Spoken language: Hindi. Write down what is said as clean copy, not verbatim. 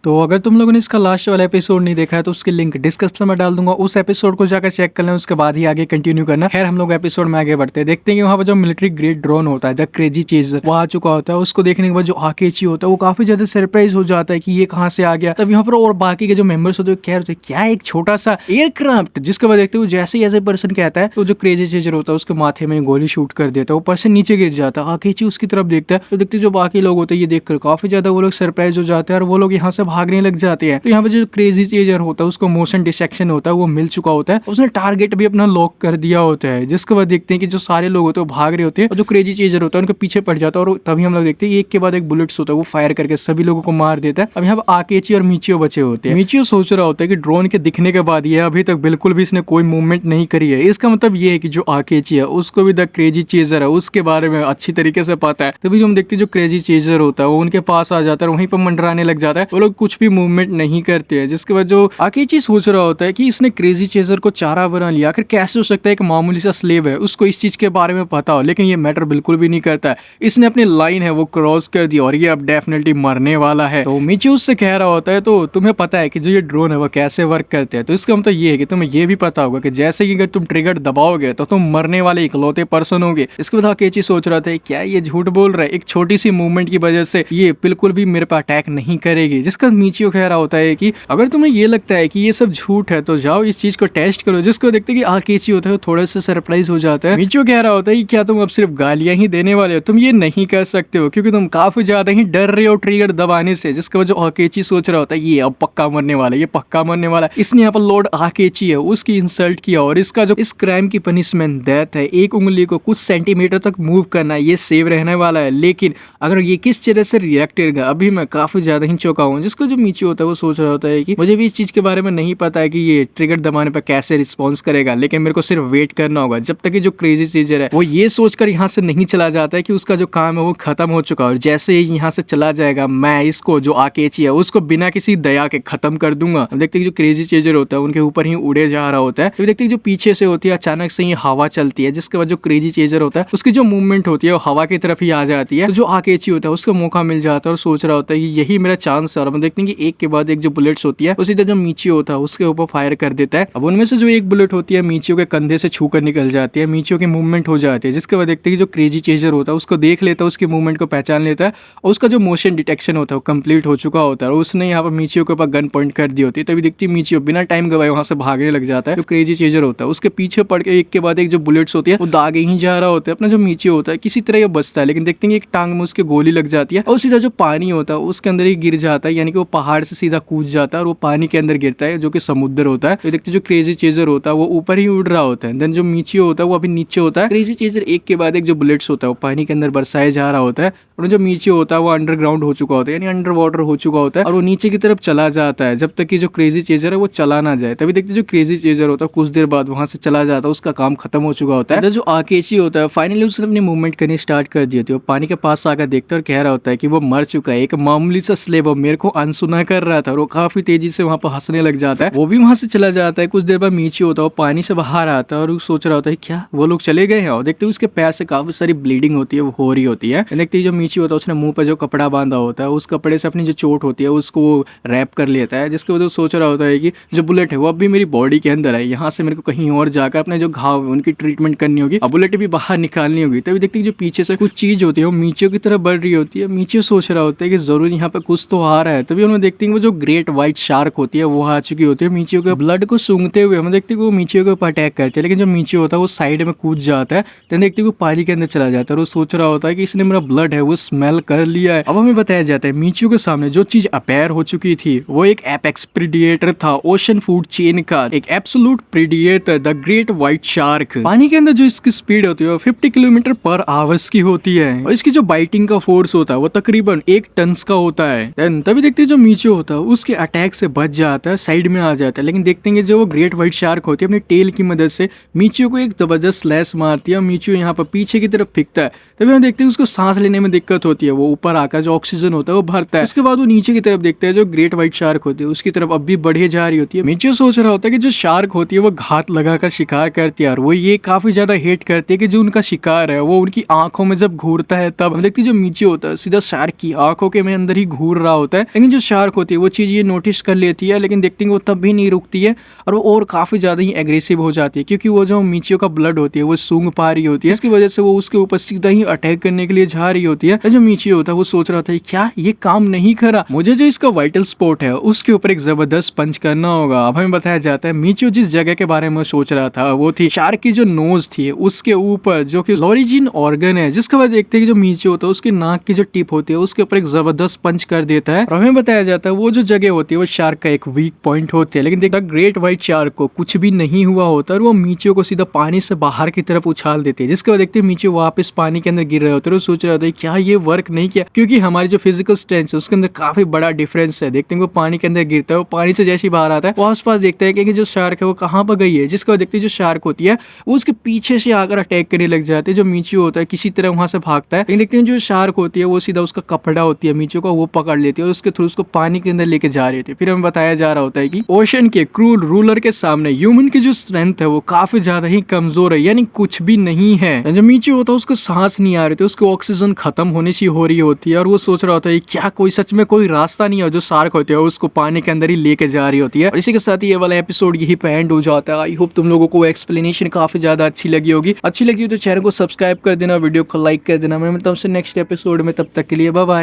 तो अगर तुम लोगों ने इसका लास्ट वाला एपिसोड नहीं देखा है तो उसकी लिंक डिस्क्रिप्शन में डाल दूंगा, उस एपिसोड को जाकर चेक कर लें, उसके बाद ही आगे कंटिन्यू करना। खैर हम लोग एपिसोड में आगे बढ़ते हैं, देखते हैं कि वहाँ पर जो मिलिट्री ग्रेड ड्रोन होता है, द क्रेजी चीज, वो आ चुका होता है। उसको देखने के बाद जो आकेची होता है वो काफी ज्यादा सरप्राइज हो जाता है कि ये कहाँ से आ गया। तब यहाँ पर और बाकी के जो मेंबर्स होते हैं कह रहे क्या एक छोटा सा एयरक्राफ्ट, जिसके बाद देखते हुए जैसे ऐसे पर्सन कहता है तो जो क्रेजी चीजर होता है उसके माथे में गोली शूट कर देता है, वो पर्सन नीचे गिर जाता है। आकेची उसकी तरफ देखता है तो देखते जो बाकी लोग होते हैं ये देखकर काफी ज्यादा वो लोग सरप्राइज हो जाते हैं और वो लोग यहाँ से भागने लग जाते हैं। तो यहाँ पे जो क्रेजी चेजर होता है उसको मोशन डिटेक्शन होता है, वो मिल चुका होता है, उसने टारगेट भी अपना लॉक कर दिया होता है। जिसके बाद देखते हैं कि जो सारे लोग होते हैं वो भाग रहे होते हैं और जो क्रेजी चेजर होता है उनके पीछे पड़ जाता है और तभी हम लोग देखते हैं एक के बाद एक बुलेट्स होता है वो फायर करके सभी लोगों को मार देता है। अब यहाँ पे आकेची और मीचियो बचे होते हैं। मीचियो सोच रहा होता है कि ड्रोन के दिखने के बाद ये अभी तक बिल्कुल भी इसने कोई मूवमेंट नहीं करी है, इसका मतलब ये है कि जो आकेची है उसको भी द क्रेजी चेजर है उसके बारे में अच्छी तरीके से पता है। तभी हम देखते हैं जो क्रेजी चेजर होता है वो उनके पास आ जाता है, वहीं पर मंडराने लग जाता है, वो लोग कुछ भी मूवमेंट नहीं करते हैं। जिसके बाद जो आकेची सोच रहा होता है कि इसने क्रेजी चेजर को चारा बना लिया, आखिर कैसे हो सकता है एक मामूली सा स्लेव है उसको इस चीज के बारे में पता हो, लेकिन ये मैटर बिल्कुल भी नहीं करता है। इसने अपनी लाइन है वो क्रॉस कर दी और ये अब डेफिनेटली मरने वाला है। तो मिचियो उससे कह रहा होता है तो तुम्हें पता है कि जो ये ड्रोन है वो कैसे वर्क करते हैं, तो इसका मतलब ये है कि तुम्हें ये भी पता होगा कि जैसे कि अगर तुम ट्रिगर दबाओगे तो तुम मरने वाले इकलौते पर्सन होगे। इसके बाद आकेची सोच रहा था क्या ये झूठ बोल रहा है, एक छोटी सी मूवमेंट की वजह से ये बिल्कुल भी मेरे पर अटैक नहीं करेगी। जिसका मिचियो कह रहा होता है कि अगर तुम्हें ये लगता है कि ये सब झूठ है तो जाओ इस चीज को टेस्ट करो। जिसको देखते कि आकेची होता है वो थोड़ा सा सरप्राइज हो जाता है। मिचियो कह रहा होता है कि क्या तुम अब सिर्फ गालियां ही देने वाले हो, तुम ये नहीं कर सकते हो क्योंकि तुम काफी ज्यादा ही डर रहे हो ट्रिगर दबाने से। जिसके वजह आकेची सोच रहा होता है ये अब पक्का मरने वाला है, ये पक्का मरने वाला है। इसने यहाँ पर लॉर्ड आकेची है उसकी इंसल्ट किया और इसका जो इस क्राइम की पनिशमेंट डेथ है, एक उंगली को कुछ सेंटीमीटर तक मूव करना, ये सेव रहने वाला है। लेकिन अगर ये किस तरह से रिएक्ट करेगा अभी मैं काफी ज्यादा ही चौंका हूँ। जिसको जो मिचियो होता है वो सोच रहा होता है कि मुझे भी इस चीज के बारे में नहीं पता है कि ये ट्रिगर दबाने पर कैसे रिस्पॉन्स करेगा, लेकिन मेरे को सिर्फ वेट करना होगा जब तक कि जो क्रेजी चीजर है वो ये सोचकर यहाँ से नहीं चला जाता है कि उसका जो काम है वो खत्म हो चुका है। और जैसे ही यहाँ से चला जाएगा मैं इसको जो आकेची है उसको बिना किसी दया के खत्म कर दूंगा। देखते जो क्रेजी चीजर होता है उनके ऊपर ही उड़े जा रहा होता है। तो देखते जो पीछे से होती है अचानक से ही हवा चलती है, जिसके बाद जो क्रेजी चेजर होता है उसकी जो मूवमेंट होती है वो हवा की तरफ ही आ जाती है। तो जो आकेची होता है उसको मौका मिल जाता है और सोच रहा होता है कि यही मेरा चांस है। और हम देखते हैं कि एक के बाद एक जो बुलेट्स होती है उसी तरह जो मिचियो होता है उसके ऊपर फायर कर देता है। अब उनमें से जो एक बुलेट होती है मिचियो के कंधे से छूकर निकल जाती है, मिचियो की मूवमेंट हो जाती है। जिसके बाद देखते हैं कि जो क्रेजी चेजर होता है उसको देख लेता है, उसकी मूवमेंट को पहचान लेता है और उसका जो मोशन डिटेक्शन होता है वो कंप्लीट हो चुका होता है और उसने यहाँ पर मिचियो के ऊपर गन पॉइंट कर दी होती है। तभी देखती है मिचियो बिना टाइम गवाए वहां से भागने लग जाता है। जो क्रेजी चेजर होता है उसके पीछे पड़ के एक के बाद एक जो बुलेट्स होती है वो दागे ही जा रहा होता है। अपना जो मिचियो होता है किसी तरह ये बचता है, लेकिन देखते हैं एक टांग में उसके गोली लग जाती है और सीधा जो पानी होता है उसके अंदर ही गिर जाता है, यानी कि वो पहाड़ से सीधा कूद जाता है और वो पानी के अंदर गिरता है जो कि समुद्र होता है। तो देखते जो क्रेजी चेजर होता है वो ऊपर ही उड़ रहा होता है, देन जो मिचियो होता है वो अभी नीचे होता है। क्रेजी चेजर एक के बाद एक जो बुलेट्स होता है वो पानी के अंदर बरसाया जा रहा होता है और जो मिचियो होता है वो अंडरग्राउंड हो चुका होता है, यानी अंडर वाटर हो चुका होता है और वो नीचे की तरफ चला जाता है जब तक कि जो क्रेजी चेजर है वो चला ना जाए। तभी देखते जो क्रेजी चेजर होता है कुछ देर बाद वहां से चला जाता है, उसका काम खत्म हो चुका होता है। जो आकेची होता है फाइनली उसने अपनी मूवमेंट करनी स्टार्ट कर दी होती है, वो पानी के पास आकर देखता है और कह रहा होता है कि वो मर चुका है, एक मामूली सा स्लेब मेरे को अनसुना कर रहा था और वो काफी तेजी से वहां पर हंसने लग जाता है। वो भी वहां से चला जाता है। कुछ देर बाद मिचियो होता है वो पानी से बाहर आता है और वो सोच रहा होता है क्या वो लोग चले गए हैं। और देखते हैं उसके पैर से काफी सारी ब्लीडिंग होती है वो हो रही होती है। देखते जो मिचियो होता है उसने मुंह पर जो कपड़ा बांधा होता है उस कपड़े से अपनी जो चोट होती है उसको रैप कर लेता है, जिसके वजह से सोच रहा होता है कि जो बुलेट है वो अब भी मेरी बॉडी के अंदर है, यहाँ से मेरे को कहीं और जाकर अपने जो घाव है उनकी ट्रीटमेंट करनी होगी, अब बुलेट भी बाहर निकालनी होगी। तभी देखते जो पीछे से कुछ चीज होती है वो मिचियो की तरफ बढ़ रही होती है। मिचियो सोच रहा होता है कि जरूर यहाँ पे कुछ तो आ रहा है। तभी हम देखते हैं वो जो ग्रेट व्हाइट शार्क होती है वो आ चुकी होती है मिचियो के ब्लड को सूंघते हुए। हम देखते हैं वो मिचियो के ऊपर अटैक करते हैं, लेकिन जो मिचियो होता है वो साइड में कूद जाता है। तो देखते हैं वो पानी के अंदर चला जाता है और वो सोच रहा होता है कि इसने मेरा ब्लड है वो स्मेल कर लिया है। अब हमें बताया जाता है मिचियो के सामने जो चीज अपेयर हो चुकी थी वो एक एपेक्स प्रीडिएटर था, ओशन फूड चेन का एक absolute predator, the great white shark. पानी के अंदर जो इसकी स्पीड होती है वो 50 किलोमीटर पर आवर्स की होती है और इसकी जो बाइटिंग का फोर्स होता है वो तकरीबन 1 टन का होता है। तभी देखते हैं जो मिचियो होता है उसके अटैक से बच जाता है, साइड में आ जाता है। लेकिन देखते हैं जो वो ग्रेट व्हाइट शार्क होती है अपनी टेल की मदद से मिचियो को एक जबरदस्त स्लैश मारती है। मिचियो यहाँ पर पीछे की तरफ फेंकता है। तभी हम देखते हैं उसको सांस लेने में दिक्कत होती है, वो ऊपर आकर जो ऑक्सीजन होता है वो भरता है। उसके बाद वो नीचे की तरफ देखता है जो ग्रेट व्हाइट शार्क होती है उसकी तरफ अब भी बढ़े जा रही होती है। मिचियो सोच रहा होता है कि जो शार्क होती है वो घात लगाकर शिकार करती है और वो ये काफी ज्यादा हेट करती है कि जो उनका शिकार है वो उनकी आंखों में जब घूरता है तब हम देखते हैं जो मिचियो होता है सीधा शार्क की आंखों के में अंदर ही घूर रहा होता है। लेकिन हैं जो शार्क होती है वो चीज़ ये नोटिस कर लेती है, लेकिन देखते हैं वो तब भी नहीं रुकती है और वो और काफ़ी ज़्यादा ही एग्रेसिव हो जाती है, क्योंकि वो जो मीचियो का ब्लड होती है वो सूंघ पा रही होती है। इसकी वजह से वो उसके ऊपर सीधा ही अटैक करने के लिए जा रही होती है। जो मीचियो होता है वो सोच रहा था क्या ये काम नहीं करा, मुझे जो इसका वाइटल स्पॉट है उसके ऊपर एक जबरदस्त पंच करना होगा। अब हमें बताया जाता है मीचियो जिस जगह के बारे में सोच रहा था वो थी शार्क की जो नोज थी उसके ऊपर, जो कि लॉरिजिन ऑर्गन है, जिसके बाद देखते हैं कि जो मीचियो होता है उसकी नाक की जो टिप होती है उसके ऊपर एक जबरदस्त पंच कर देता है। और हमें बताया जाता है वो जो जगह होती है वो शार्क का एक वीक पॉइंट होती है, लेकिन देखा ग्रेट व्हाइट शार्क को कुछ भी नहीं हुआ होता और वो मीचियो को सीधा पानी से बाहर की तरफ उछाल देती है, जिसके बाद देखते हैं मीचियो वापस पानी के अंदर गिर रहे होते हैं। सोच रहा था क्या ये वर्क नहीं किया, क्योंकि हमारी जो फिजिकल स्ट्रेंथ है उसके अंदर काफी बड़ा डिफरेंस है। देखते हैं वो पानी के अंदर गिरता है, वो पानी से जैसे ही बाहर आता है वो आसपास देखता है कि जो शार्क है वो कहाँ पर गई है, जिसके बाद देखते हैं जो शार्क होती है वो उसके पीछे से आकर अटैक करने लग जाते हैं। जो मीचियो होता है किसी तरह वहां से भागता है, लेकिन देखते हैं जो शार्क होती है वो सीधा उसका कपड़ा होती है मीचियो का वो पकड़ लेती है और उसके थ्रू उसको पानी के अंदर लेके जा रही थी। फिर हमें बताया जा रहा होता है कि ओशन के क्रूर रूलर के सामने ह्यूमन की जो स्ट्रेंथ है वो काफी ज्यादा ही कमजोर है, यानी कुछ भी नहीं है। जो मीचियो होता है उसको सांस नहीं आ रही थी, उसको ऑक्सीजन खत्म होने सी हो रही होती है और वो सोच रहा होता है क्या कोई सच में कोई रास्ता नहीं है जो शार्क होती है उसको पानी के अंदर ही लेके जा रही होती है। और इसी के साथ ही ये वाला एपिसोड यही पे एंड हो जाता है। आई होप तुम लोगों को एक्सप्लेनेशन काफी ज्यादा अच्छी लगी होगी। अच्छी लगी हो तो चैनल को सब्सक्राइब कर देना, वीडियो को लाइक कर देना। मैं मिलता हूँ नेक्स्ट एपिसोड में, तब तक के लिए बाय बाय।